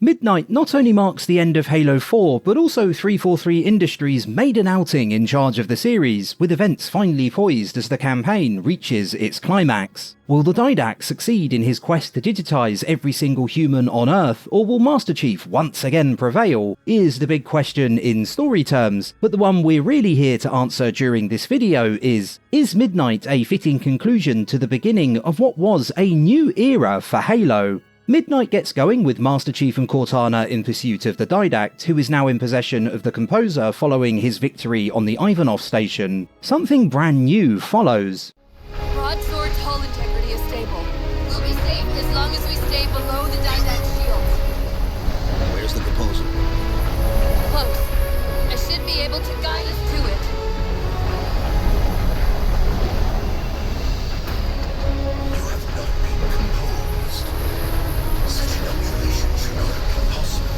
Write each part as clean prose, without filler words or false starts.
Midnight not only marks the end of Halo 4, but also 343 Industries' maiden outing in charge of the series, with events finally poised as the campaign reaches its climax. Will the Didact succeed in his quest to digitise every single human on Earth, or will Master Chief once again prevail, is the big question in story terms, but the one we're really here to answer during this video is Midnight a fitting conclusion to the beginning of what was a new era for Halo? Midnight gets going with Master Chief and Cortana in pursuit of the Didact, who is now in possession of the Composer following his victory on the Ivanov station. Something brand new follows. Broadsword's hull integrity is stable. We'll be safe as long as we stay below the Didact shield. Where's the Composer? Close. I should be able to guide us to it. You have not been composed. Such an operation should not have been possible.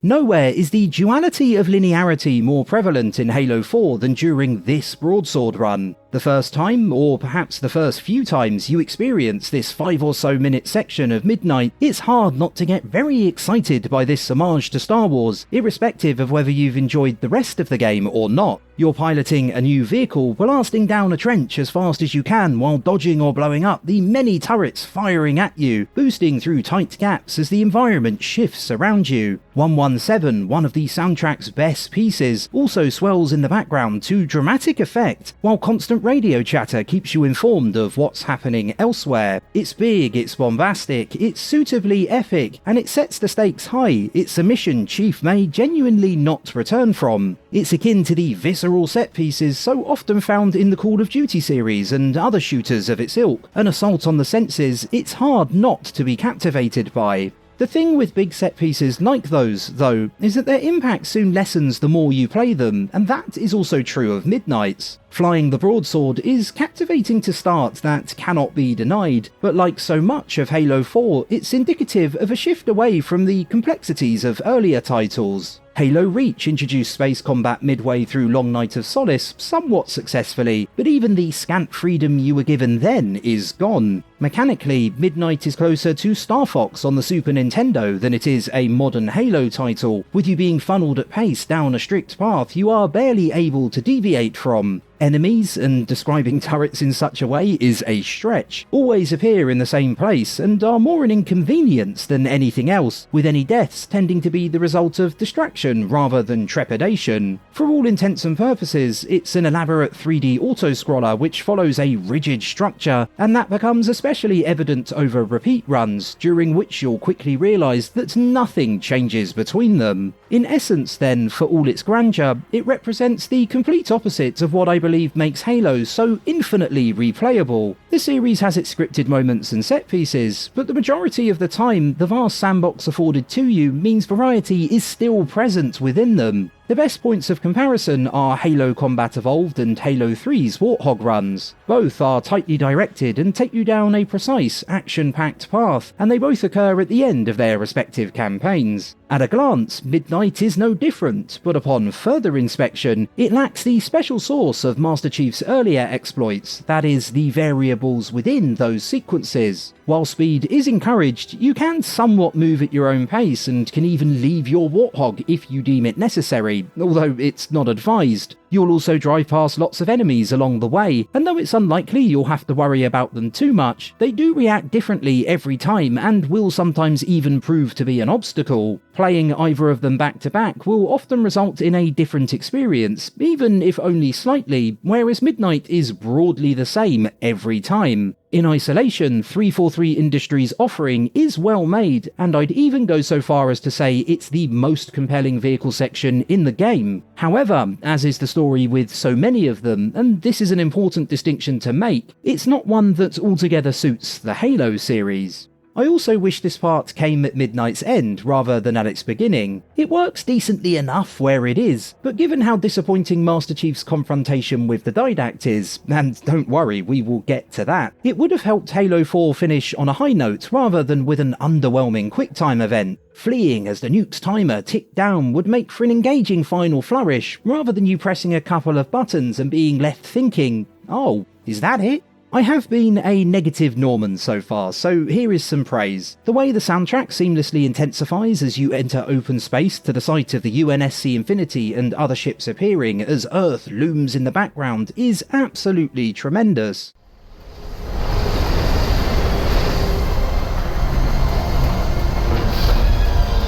Nowhere is the duality of linearity more prevalent in Halo 4 than during this Broadsword run. The first time, or perhaps the first few times you experience this 5 or so minute section of Midnight, it's hard not to get very excited by this homage to Star Wars, irrespective of whether you've enjoyed the rest of the game or not. You're piloting a new vehicle, blasting down a trench as fast as you can while dodging or blowing up the many turrets firing at you, boosting through tight gaps as the environment shifts around you. 117, one of the soundtrack's best pieces, also swells in the background to dramatic effect, while constant radio chatter keeps you informed of what's happening elsewhere. It's big, it's bombastic, it's suitably epic, and it sets the stakes high. It's a mission Chief may genuinely not return from. It's akin to the visceral set pieces so often found in the Call of Duty series and other shooters of its ilk. An assault on the senses it's hard not to be captivated by. The thing with big set pieces like those, though, is that their impact soon lessens the more you play them, and that is also true of Midnight's. Flying the broadsword is captivating to start, that cannot be denied, but like so much of Halo 4, it's indicative of a shift away from the complexities of earlier titles. Halo Reach introduced space combat midway through Long Night of Solace somewhat successfully, but even the scant freedom you were given then is gone. Mechanically, Midnight is closer to Star Fox on the Super Nintendo than it is a modern Halo title, with you being funneled at pace down a strict path you are barely able to deviate from. Enemies, and describing turrets in such a way is a stretch, always appear in the same place and are more an inconvenience than anything else, with any deaths tending to be the result of distraction rather than trepidation. For all intents and purposes, it's an elaborate 3D auto-scroller which follows a rigid structure, and that becomes especially evident over repeat runs, during which you'll quickly realise that nothing changes between them. In essence then, for all its grandeur, it represents the complete opposite of what I believe makes Halo so infinitely replayable. The series has its scripted moments and set pieces, but the majority of the time, the vast sandbox afforded to you means variety is still present within them. The best points of comparison are Halo Combat Evolved and Halo 3's Warthog runs. Both are tightly directed and take you down a precise, action-packed path, and they both occur at the end of their respective campaigns. At a glance, Midnight is no different, but upon further inspection, it lacks the special sauce of Master Chief's earlier exploits, that is, the variables within those sequences. While speed is encouraged, you can somewhat move at your own pace and can even leave your Warthog if you deem it necessary, although it's not advised. You'll also drive past lots of enemies along the way, and though it's unlikely you'll have to worry about them too much, they do react differently every time and will sometimes even prove to be an obstacle. Playing either of them back to back will often result in a different experience, even if only slightly, whereas Midnight is broadly the same every time. In isolation, 343 Industries' offering is well made, and I'd even go so far as to say it's the most compelling vehicle section in the game. However, as is the story with so many of them, and this is an important distinction to make, it's not one that altogether suits the Halo series. I also wish this part came at Midnight's end rather than at its beginning. It works decently enough where it is, but given how disappointing Master Chief's confrontation with the Didact is, and don't worry, we will get to that, it would have helped Halo 4 finish on a high note rather than with an underwhelming quicktime event. Fleeing as the nuke's timer ticked down would make for an engaging final flourish, rather than you pressing a couple of buttons and being left thinking, oh, is that it? I have been a negative Norman so far, so here is some praise. The way the soundtrack seamlessly intensifies as you enter open space to the sight of the UNSC Infinity and other ships appearing as Earth looms in the background is absolutely tremendous.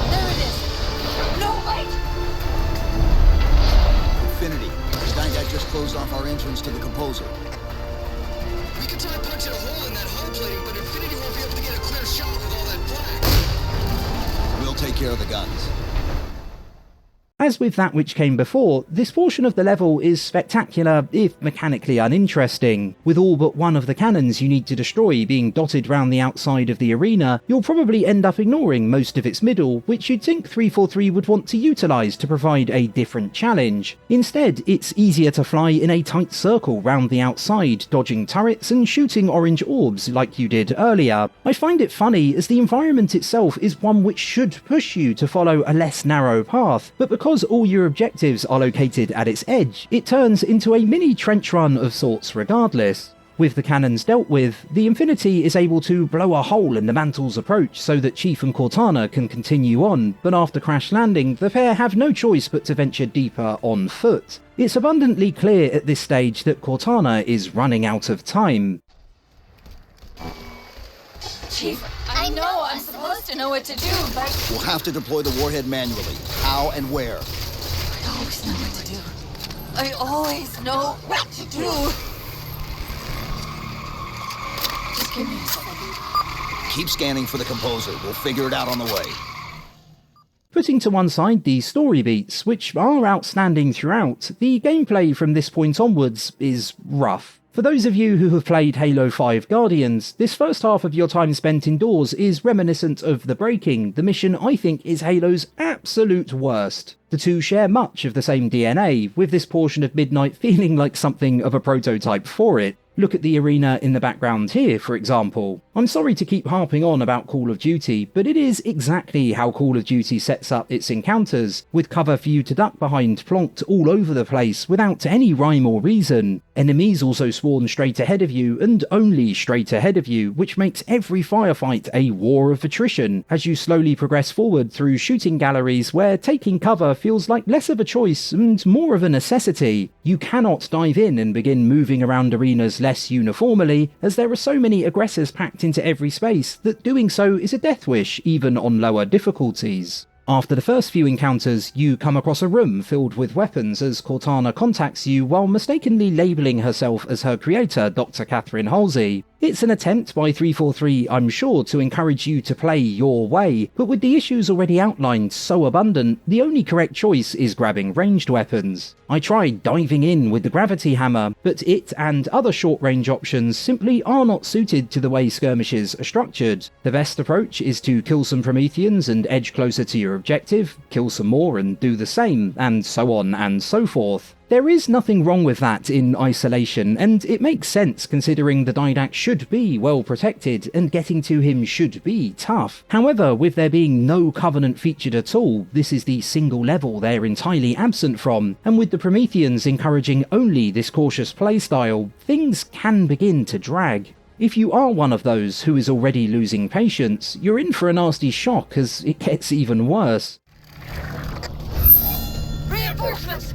There it is! No, wait! Infinity, Didact just closed off our entrance to the composer. We can try punching a hole in that hull plating, but Infinity won't be able to get a clear shot with all that black. We'll take care of the guns. As with that which came before, this portion of the level is spectacular, if mechanically uninteresting. With all but one of the cannons you need to destroy being dotted round the outside of the arena, you'll probably end up ignoring most of its middle, which you'd think 343 would want to utilise to provide a different challenge. Instead, it's easier to fly in a tight circle round the outside, dodging turrets and shooting orange orbs like you did earlier. I find it funny as the environment itself is one which should push you to follow a less narrow path, but because all your objectives are located at its edge, it turns into a mini trench run of sorts regardless. With the cannons dealt with, the Infinity is able to blow a hole in the Mantle's approach so that Chief and Cortana can continue on, but after crash landing, the pair have no choice but to venture deeper on foot. It's abundantly clear at this stage that Cortana is running out of time. Chief, I know I'm supposed to know what to do, but We'll have to deploy the warhead manually. How and where? I always know what to do. I always know what to do. Just give me a second. Keep scanning for the composer. We'll figure it out on the way. Putting to one side the story beats, which are outstanding throughout, the gameplay from this point onwards is rough. For those of you who have played Halo 5 Guardians, this first half of your time spent indoors is reminiscent of The Breaking, the mission I think is Halo's absolute worst. The two share much of the same DNA, with this portion of Midnight feeling like something of a prototype for it. Look at the arena in the background here, for example. I'm sorry to keep harping on about Call of Duty, but it is exactly how Call of Duty sets up its encounters, with cover for you to duck behind plonked all over the place without any rhyme or reason. Enemies also spawn straight ahead of you, and only straight ahead of you, which makes every firefight a war of attrition, as you slowly progress forward through shooting galleries where taking cover feels like less of a choice and more of a necessity. You cannot dive in and begin moving around arenas less uniformly, as there are so many aggressors packed into every space that doing so is a death wish even on lower difficulties. After the first few encounters, you come across a room filled with weapons as Cortana contacts you while mistakenly labelling herself as her creator, Dr. Catherine Halsey. It's an attempt by 343, I'm sure, to encourage you to play your way, but with the issues already outlined so abundant, the only correct choice is grabbing ranged weapons. I tried diving in with the gravity hammer, but it and other short-range options simply are not suited to the way skirmishes are structured. The best approach is to kill some Prometheans and edge closer to your objective, kill some more and do the same, and so on and so forth. There is nothing wrong with that in isolation, and it makes sense considering the Didact should be well protected and getting to him should be tough. However, with there being no Covenant featured at all, this is the single level they're entirely absent from, and with the Prometheans encouraging only this cautious playstyle, things can begin to drag. If you are one of those who is already losing patience, you're in for a nasty shock as it gets even worse. Reinforcements!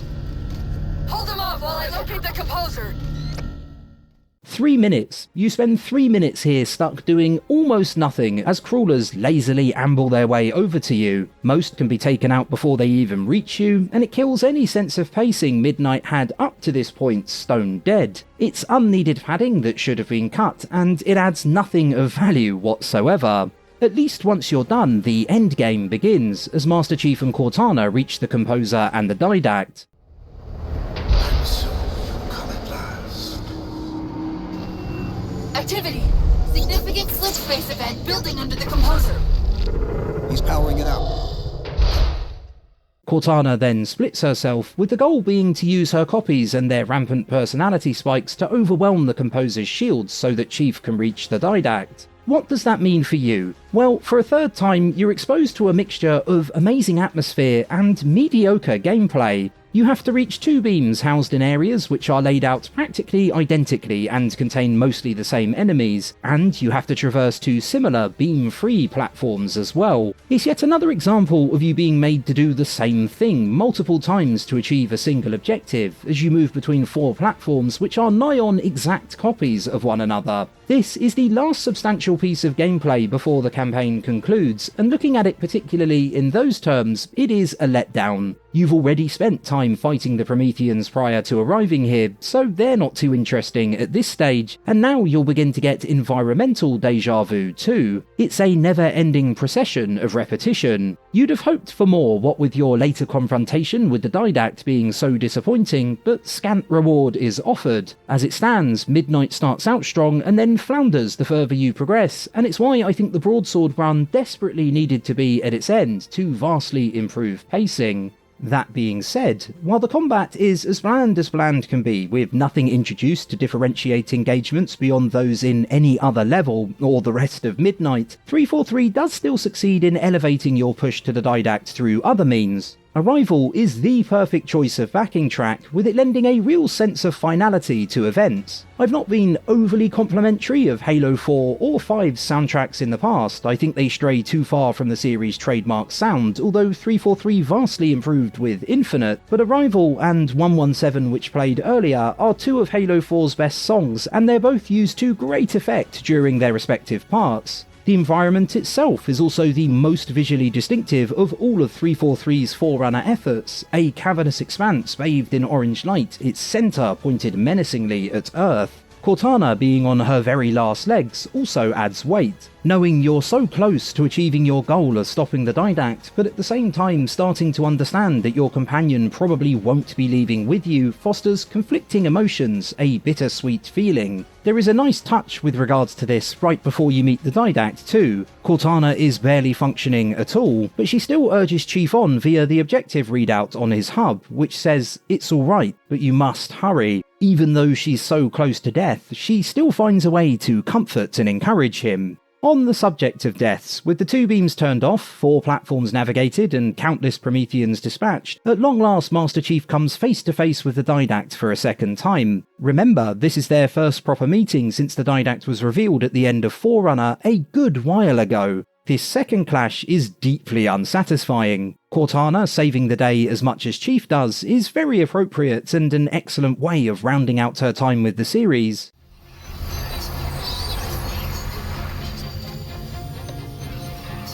Hold them off while I locate the composer! 3 minutes. You spend 3 minutes here stuck doing almost nothing as crawlers lazily amble their way over to you. Most can be taken out before they even reach you, and it kills any sense of pacing Midnight had up to this point stone dead. It's unneeded padding that should have been cut, and it adds nothing of value whatsoever. At least once you're done, the endgame begins, as Master Chief and Cortana reach the composer and the Didact. So you come at last. Activity! Significant slip space event building under the composer. He's powering it up. Cortana then splits herself, with the goal being to use her copies and their rampant personality spikes to overwhelm the composer's shields so that Chief can reach the Didact. What does that mean for you? Well, for a third time, you're exposed to a mixture of amazing atmosphere and mediocre gameplay. You have to reach 2 beams housed in areas which are laid out practically identically and contain mostly the same enemies, and you have to traverse 2 similar beam-free platforms as well. It's yet another example of you being made to do the same thing multiple times to achieve a single objective, as you move between 4 platforms which are nigh on exact copies of one another. This is the last substantial piece of gameplay before the campaign concludes, and looking at it particularly in those terms, it is a letdown. You've already spent time fighting the Prometheans prior to arriving here, so they're not too interesting at this stage, and now you'll begin to get environmental deja vu too. It's a never-ending procession of repetition. You'd have hoped for more, what with your later confrontation with the Didact being so disappointing, but scant reward is offered. As it stands, Midnight starts out strong and then flounders the further you progress, and it's why I think the Broadsword Run desperately needed to be at its end to vastly improve pacing. That being said, while the combat is as bland can be, with nothing introduced to differentiate engagements beyond those in any other level, or the rest of Midnight, 343 does still succeed in elevating your push to the Didact through other means. Arrival is the perfect choice of backing track, with it lending a real sense of finality to events. I've not been overly complimentary of Halo 4 or 5's soundtracks in the past. I think they stray too far from the series' trademark sound, although 343 vastly improved with Infinite, but Arrival and 117, which played earlier, are 2 of Halo 4's best songs, and they're both used to great effect during their respective parts. The environment itself is also the most visually distinctive of all of 343's Forerunner efforts, a cavernous expanse bathed in orange light, its centre pointed menacingly at Earth. Cortana being on her very last legs also adds weight. Knowing you're so close to achieving your goal of stopping the Didact, but at the same time starting to understand that your companion probably won't be leaving with you, fosters conflicting emotions, a bittersweet feeling. There is a nice touch with regards to this right before you meet the Didact too. Cortana is barely functioning at all, but she still urges Chief on via the objective readout on his hub, which says, "It's alright, but you must hurry." Even though she's so close to death, she still finds a way to comfort and encourage him. On the subject of deaths, with the 2 beams turned off, 4 platforms navigated, and countless Prometheans dispatched, at long last Master Chief comes face to face with the Didact for a second time. Remember, this is their first proper meeting since the Didact was revealed at the end of Forerunner a good while ago. This second clash is deeply unsatisfying. Cortana saving the day as much as Chief does is very appropriate and an excellent way of rounding out her time with the series.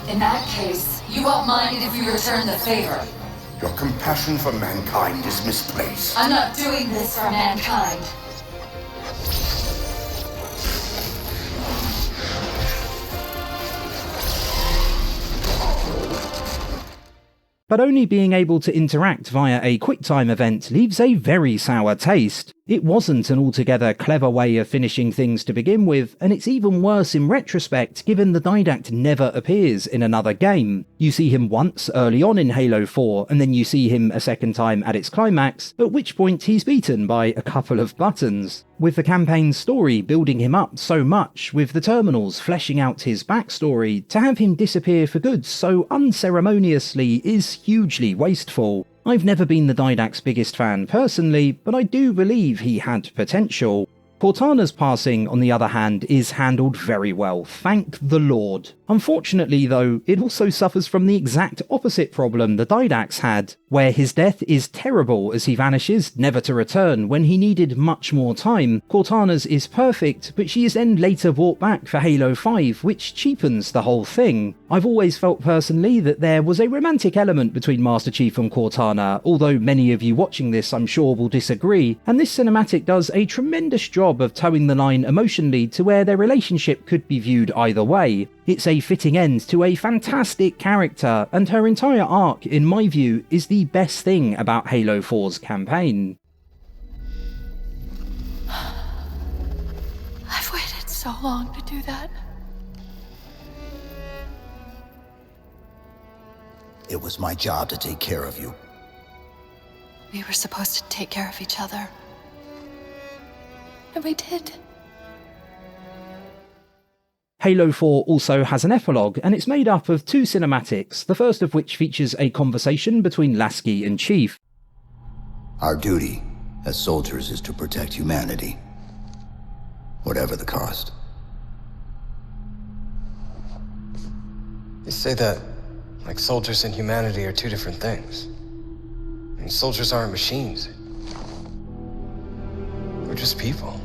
In that case, you won't mind if we return the favor. Your compassion for mankind is misplaced. I'm not doing this for mankind. But only being able to interact via a QuickTime event leaves a very sour taste. It wasn't an altogether clever way of finishing things to begin with, and it's even worse in retrospect given the Didact never appears in another game. You see him once early on in Halo 4, and then you see him a second time at its climax, at which point he's beaten by a couple of buttons. With the campaign's story building him up so much, with the terminals fleshing out his backstory, to have him disappear for good so unceremoniously is hugely wasteful. I've never been the Didact's biggest fan personally, but I do believe he had potential. Cortana's passing, on the other hand, is handled very well, thank the Lord. Unfortunately though, it also suffers from the exact opposite problem the Didact's had, where his death is terrible as he vanishes, never to return, when he needed much more time. Cortana's is perfect, but she is then later brought back for Halo 5, which cheapens the whole thing. I've always felt personally that there was a romantic element between Master Chief and Cortana, although many of you watching this I'm sure will disagree, and this cinematic does a tremendous job of towing the line emotionally to where their relationship could be viewed either way. It's a fitting end to a fantastic character, and her entire arc, in my view, is the best thing about Halo 4's campaign. I've waited so long to do that. It was my job to take care of you. We were supposed to take care of each other. And we did. Halo 4 also has an epilogue, and it's made up of 2 cinematics, the first of which features a conversation between Lasky and Chief. Our duty as soldiers is to protect humanity, whatever the cost. They say that, like, soldiers and humanity are two different things. I mean, soldiers aren't machines. We're just people.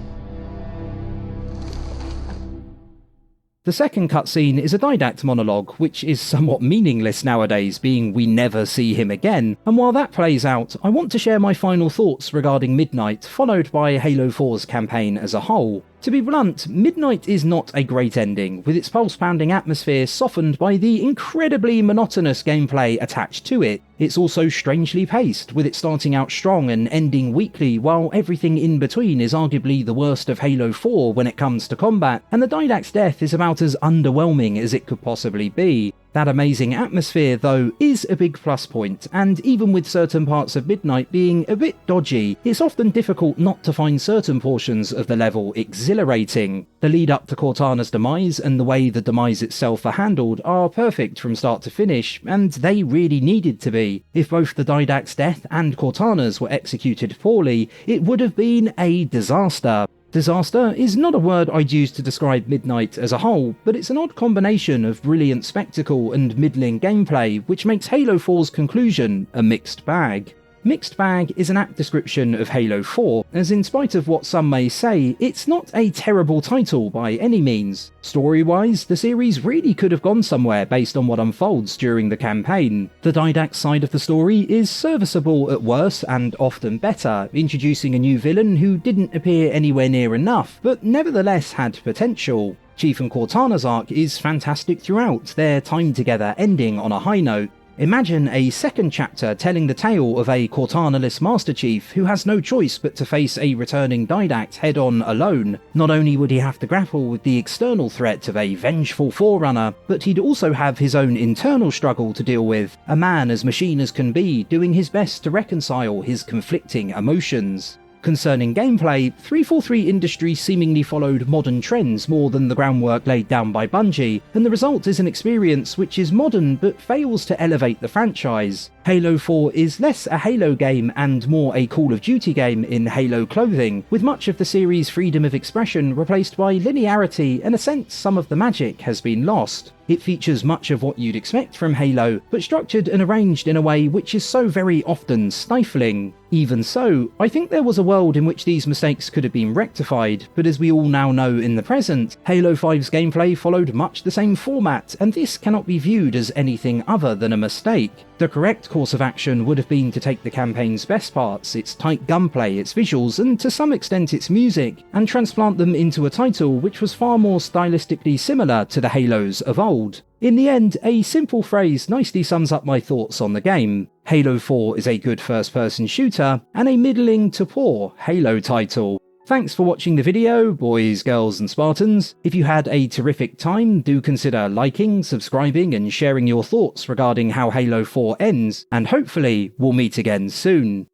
The second cutscene is a Didact monologue, which is somewhat meaningless nowadays, being we never see him again, and while that plays out, I want to share my final thoughts regarding Midnight, followed by Halo 4's campaign as a whole. To be blunt, Midnight is not a great ending, with its pulse-pounding atmosphere softened by the incredibly monotonous gameplay attached to it. It's also strangely paced, with it starting out strong and ending weakly, while everything in between is arguably the worst of Halo 4 when it comes to combat, and the Didact's death is about as underwhelming as it could possibly be. That amazing atmosphere, though, is a big plus point, and even with certain parts of Midnight being a bit dodgy, it's often difficult not to find certain portions of the level exhilarating. The lead up to Cortana's demise and the way the demise itself are handled are perfect from start to finish, and they really needed to be. If both the Didact's death and Cortana's were executed poorly, it would have been a disaster. Disaster is not a word I'd use to describe Midnight as a whole, but it's an odd combination of brilliant spectacle and middling gameplay, which makes Halo 4's conclusion a mixed bag. Mixed bag is an apt description of Halo 4, as in spite of what some may say, it's not a terrible title by any means. Story-wise, the series really could have gone somewhere based on what unfolds during the campaign. The Didact side of the story is serviceable at worst and often better, introducing a new villain who didn't appear anywhere near enough, but nevertheless had potential. Chief and Cortana's arc is fantastic throughout, their time together ending on a high note. Imagine a second chapter telling the tale of a Cortana-less Master Chief who has no choice but to face a returning Didact head-on alone. Not only would he have to grapple with the external threat of a vengeful Forerunner, but he'd also have his own internal struggle to deal with, a man as machine as can be, doing his best to reconcile his conflicting emotions. Concerning gameplay, 343 Industries seemingly followed modern trends more than the groundwork laid down by Bungie, and the result is an experience which is modern but fails to elevate the franchise. Halo 4 is less a Halo game and more a Call of Duty game in Halo Clothing, with much of the series' freedom of expression replaced by linearity, and a sense some of the magic has been lost. It features much of what you'd expect from Halo, but structured and arranged in a way which is so very often stifling. Even so, I think there was a world in which these mistakes could have been rectified, but as we all now know in the present, Halo 5's gameplay followed much the same format, and this cannot be viewed as anything other than a mistake. The correct course of action would have been to take the campaign's best parts, its tight gunplay, its visuals, and to some extent its music, and transplant them into a title which was far more stylistically similar to the Halos of old. In the end, a simple phrase nicely sums up my thoughts on the game. Halo 4 is a good first-person shooter, and a middling to poor Halo title. Thanks for watching the video, boys, girls and Spartans. If you had a terrific time, do consider liking, subscribing and sharing your thoughts regarding how Halo 4 ends, and hopefully we'll meet again soon.